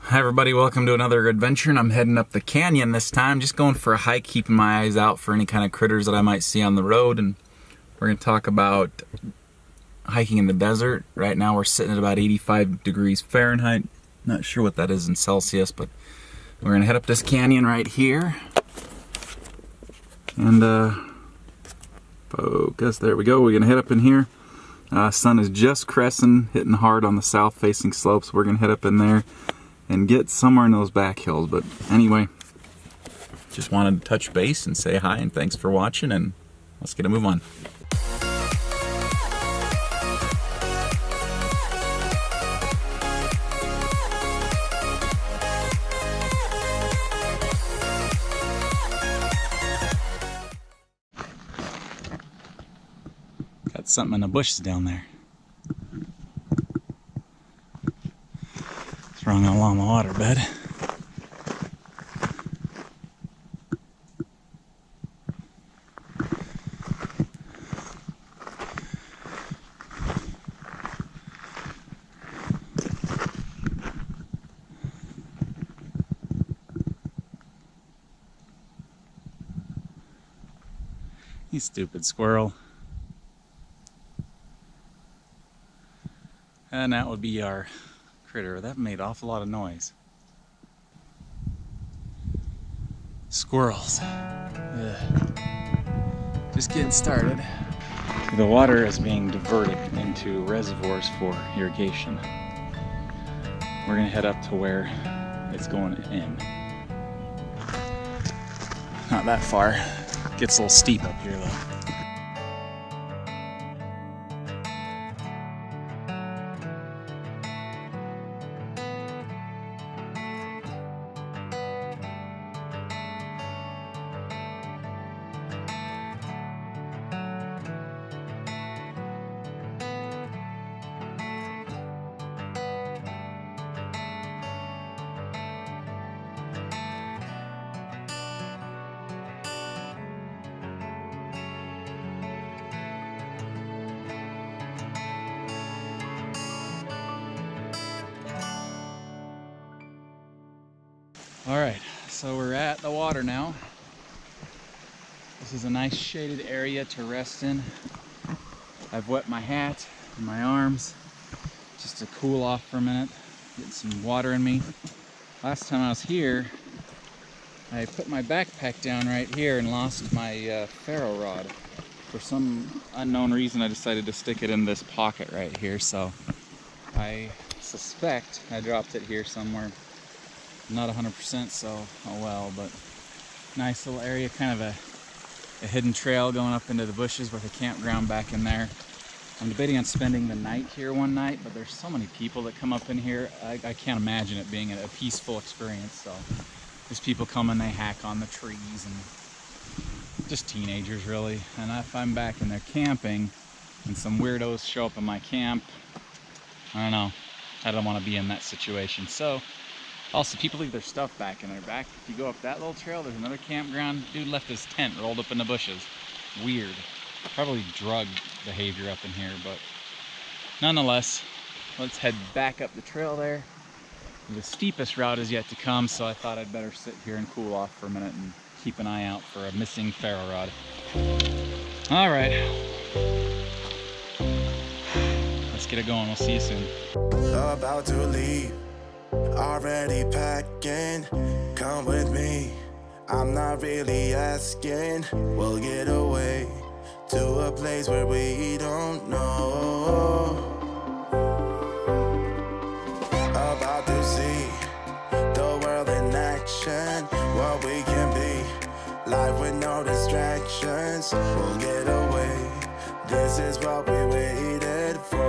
Hi everybody, welcome to another adventure, and I'm heading up the canyon this time, just going for a hike, keeping my eyes out for any kind of critters that I might see on the road. And we're going to talk about hiking in the desert. Right now we're sitting at about 85 degrees Fahrenheit. Not sure what that is in Celsius, but we're going to head up this canyon right here. And focus, there we go. We're going to head up in here. Sun is just crescent, hitting hard on the south facing slopes. We're going to head up in there and get somewhere in those back hills. But anyway, just wanted to touch base and say hi and thanks for watching, and let's get a move on. Got something in the bushes down there. Throwing it along the waterbed. You stupid squirrel. And that would be our critter. That made an awful lot of noise. Squirrels. Ugh. Just getting started. The water is being diverted into reservoirs for irrigation. We're gonna head up to where it's going in. Not that far. Gets a little steep up here though. Alright, so we're at the water now. This is a nice shaded area to rest in. I've wet my hat and my arms just to cool off for a minute, get some water in me. Last time I was here, I put my backpack down right here and lost my ferro rod. For some unknown reason, I decided to stick it in this pocket right here, so I suspect I dropped it here somewhere. Not 100%, so oh well, but nice little area, kind of a hidden trail going up into the bushes with a campground back in there. I'm debating on spending the night here one night, but there's so many people that come up in here, I can't imagine it being a peaceful experience. So there's people come and they hack on the trees, and just teenagers really. And if I'm back in there camping and some weirdos show up in my camp, I don't know, I don't want to be in that situation. So also, people leave their stuff back in their back. If you go up that little trail, there's another campground. Dude left his tent rolled up in the bushes. Weird. Probably drug behavior up in here, but nonetheless, let's head back up the trail there. The steepest route is yet to come, so I thought I'd better sit here and cool off for a minute and keep an eye out for a missing ferro rod. All right. Let's get it going. We'll see you soon. About to leave. Already packing, come with me. I'm not really asking. We'll get away to a place where we don't know. About to see the world in action, what we can be. Life with no distractions. We'll get away. This is what we waited for.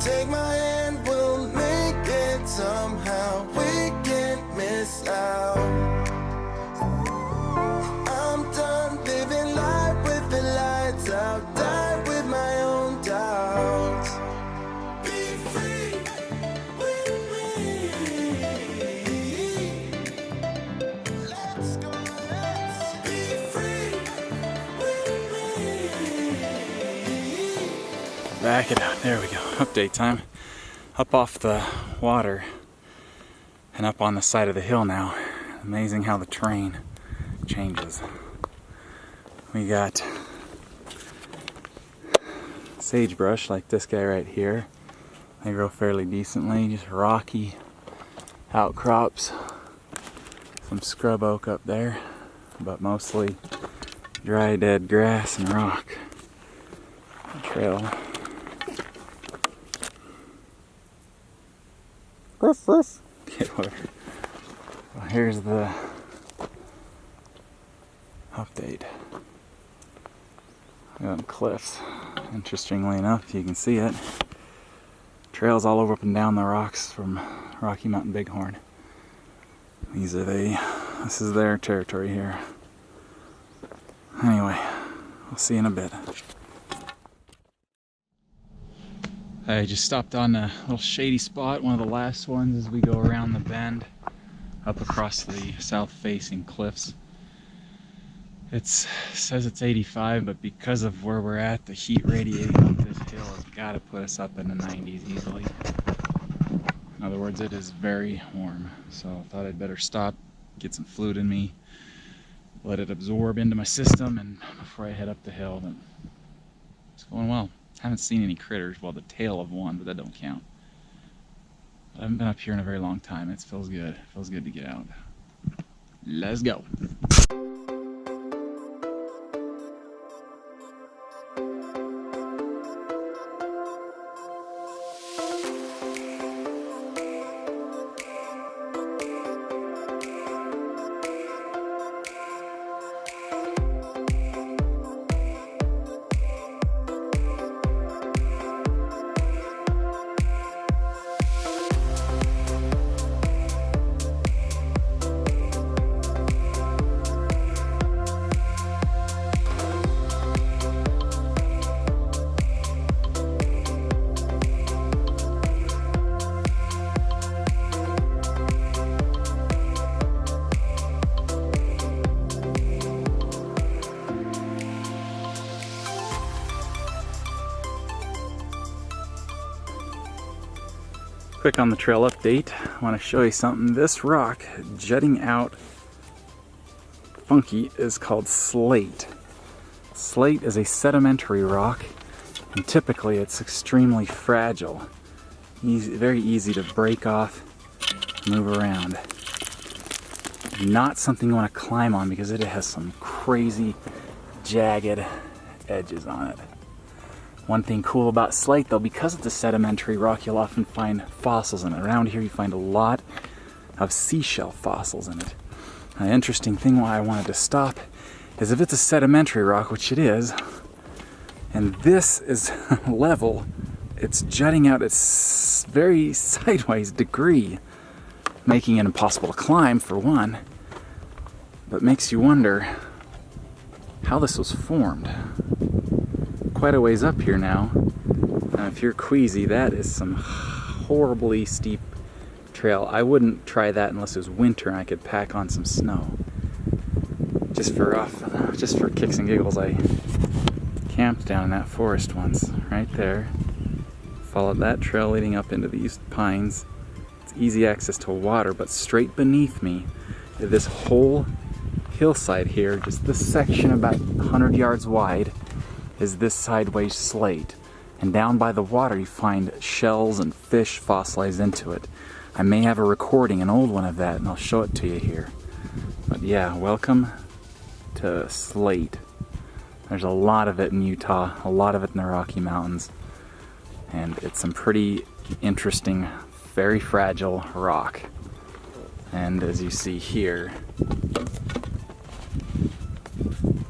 Take my hand, we'll make it somehow. We can't miss out. I'm done living life with the lights out. Die with my own doubts. Be free with me. Let's go, let's be free with me. back it out. There we go. Update time. Up off the water and up on the side of the hill now. Amazing how the terrain changes. We got sagebrush like this guy right here. They grow fairly decently, just rocky outcrops. Some scrub oak up there, but mostly dry dead grass and rock. Trail. Ruff, ruff. Okay, whatever. Well, here's the update. We got cliffs. Interestingly enough, you can see it. Trails all over up and down the rocks from Rocky Mountain Bighorn. This is their territory here. Anyway, we'll see you in a bit. I just stopped on a little shady spot, one of the last ones as we go around the bend up across the south-facing cliffs. It says it's 85, but because of where we're at, the heat radiating up this hill has got to put us up in the 90s easily. In other words, it is very warm. So I thought I'd better stop, get some fluid in me, let it absorb into my system, and before I head up the hill. But it's going well. Haven't seen any critters, well, the tail of one, but that don't count. I haven't been up here in a very long time. It feels good. It feels good to get out. Let's go. Quick on the trail update, I want to show you something. This rock jutting out funky is called slate. Slate is a sedimentary rock, and typically it's extremely fragile. Very easy to break off, move around. Not something you want to climb on because it has some crazy jagged edges on it. One thing cool about slate though, because it's a sedimentary rock, you'll often find fossils in it. Around here you find a lot of seashell fossils in it. An interesting thing why I wanted to stop is if it's a sedimentary rock, which it is, and this is level, it's jutting out its very sideways degree, making it impossible to climb for one, but makes you wonder how this was formed. Quite a ways up here now. If you're queasy, that is some horribly steep trail. I wouldn't try that unless it was winter and I could pack on some snow. Just for kicks and giggles, I camped down in that forest once, right there. Followed that trail leading up into these pines. It's easy access to water, but straight beneath me, this whole hillside here, just this section about 100 yards wide, is this sideways slate. And down by the water you find shells and fish fossilized into it. I may have a recording, an old one of that, and I'll show it to you here. But yeah, welcome to slate. There's a lot of it in Utah, a lot of it in the Rocky Mountains. And it's some pretty interesting, very fragile rock. And as you see here,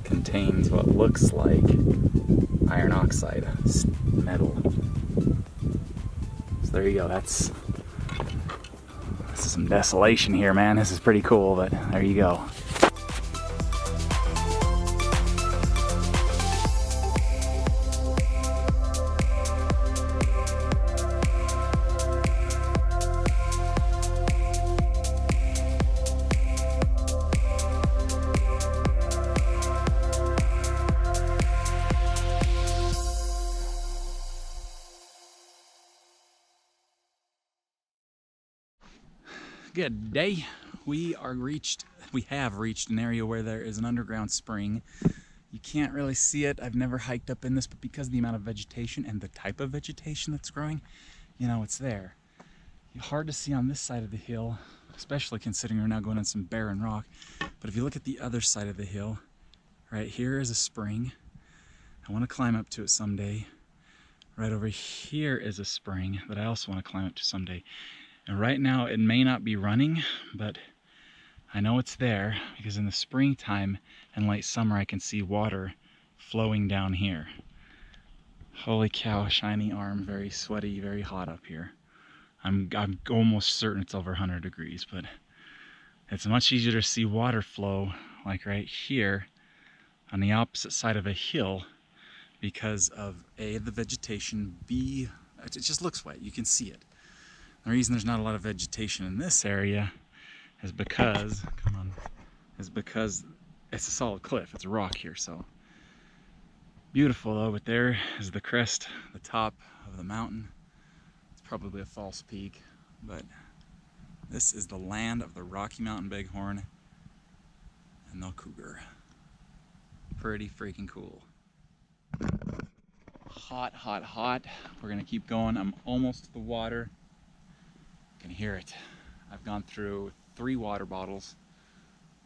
contains what looks like iron oxide metal. So there you go. This is some desolation here, man. This is pretty cool, but there you go. Good day. We have reached an area where there is an underground spring. You can't really see it. I've never hiked up in this, but because of the amount of vegetation and the type of vegetation that's growing, you know, it's there. Hard to see on this side of the hill, especially considering we're now going on some barren rock. But if you look at the other side of the hill, right here is a spring. I want to climb up to it someday. Right over here is a spring that I also want to climb up to someday. And right now it may not be running, but I know it's there because in the springtime and late summer I can see water flowing down here. Holy cow, shiny arm, very sweaty, very hot up here. I'm almost certain it's over 100 degrees, but it's much easier to see water flow like right here on the opposite side of a hill because of A, the vegetation, B, it just looks wet, you can see it. The reason there's not a lot of vegetation in this area is because, it's a solid cliff, it's a rock here, so. Beautiful though, but there is the crest, the top of the mountain. Probably a false peak, but this is the land of the Rocky Mountain Bighorn and the cougar. Pretty freaking cool. Hot, hot, hot. We're gonna keep going. I'm almost to the water. You can hear it. I've gone through 3 water bottles,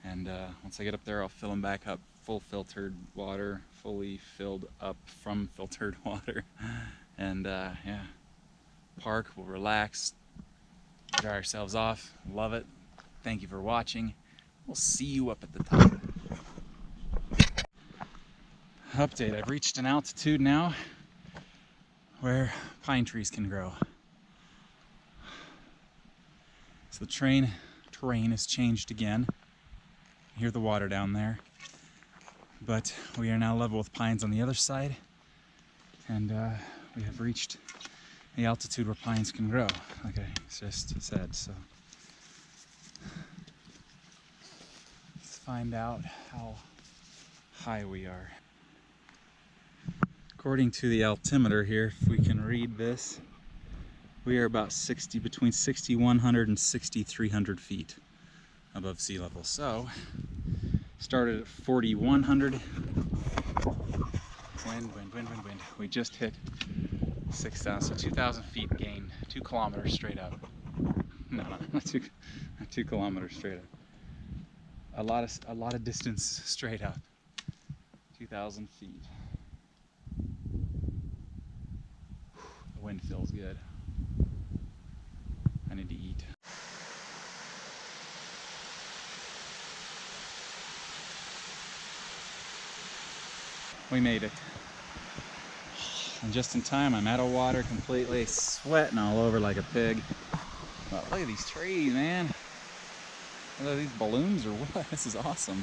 and once I get up there, I'll fill them back up. Full filtered water, fully filled up from filtered water, and yeah. Park, we'll relax, dry ourselves off, love it. Thank you for watching. We'll see you up at the top. Update, I've reached an altitude now where pine trees can grow. So the terrain has changed again. You hear the water down there. But we are now level with pines on the other side, and we have reached the altitude where pines can grow, like I just said. So let's find out how high we are. According to the altimeter here, if we can read this, we are about between 6,100 and 6,300 feet above sea level. So started at 4,100. Wind. We just hit 6,000, so 2,000 feet gain, 2 kilometers straight up. No, not 2 kilometers straight up. A lot of distance straight up. 2,000 feet. The wind feels good. I need to eat. We made it. And just in time, I'm out of water completely, sweating all over like a pig. But look at these trees, man. Are these balloons or what? This is awesome.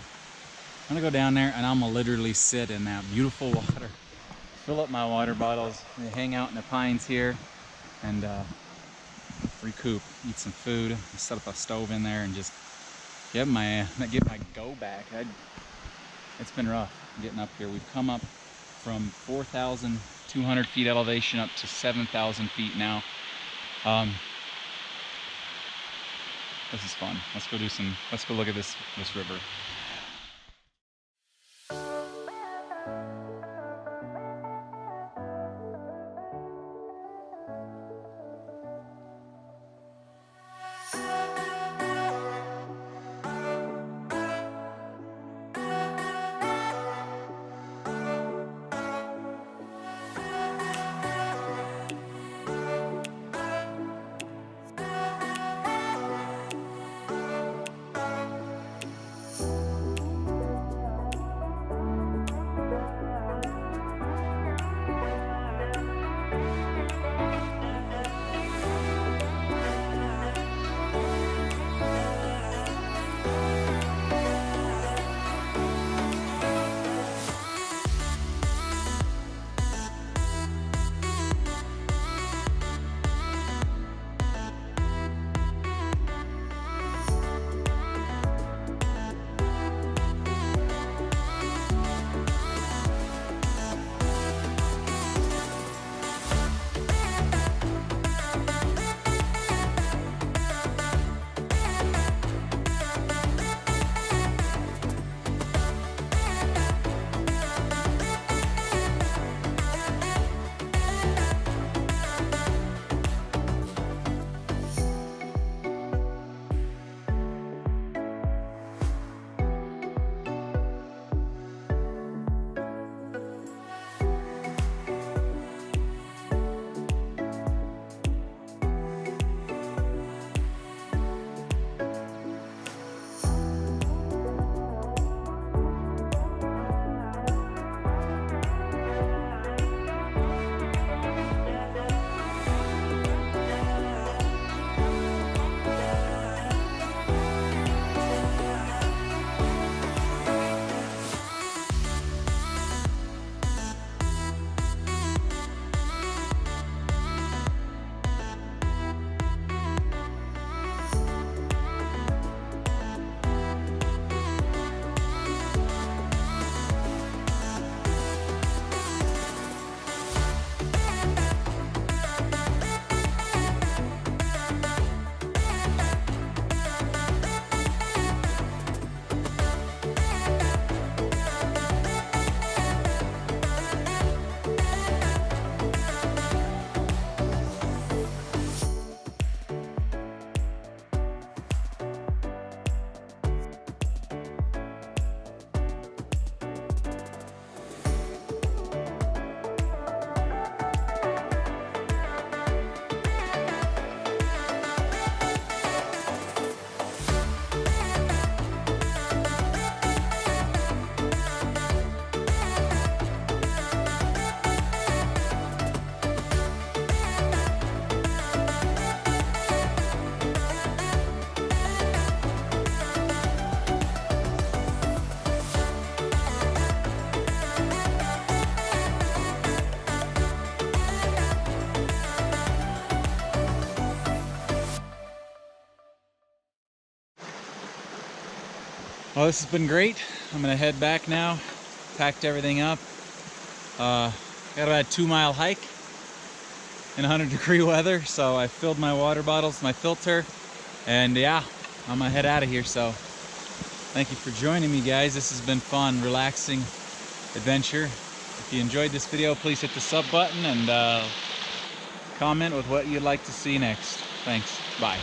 I'm gonna go down there and I'm gonna literally sit in that beautiful water, fill up my water bottles, hang out in the pines here, and recoup, eat some food, set up a stove in there, and just get my go back. It's been rough getting up here. We've come up from 4,200 feet elevation up to 7,000 feet now. This is fun. Let's go look at this river. Well, this has been great. I'm gonna head back now. Packed everything up. Got about a 2-mile hike in 100-degree weather, so I filled my water bottles, my filter, and yeah, I'm gonna head out of here. So thank you for joining me, guys. This has been fun, relaxing adventure. If you enjoyed this video, please hit the sub button and comment with what you'd like to see next. Thanks. Bye.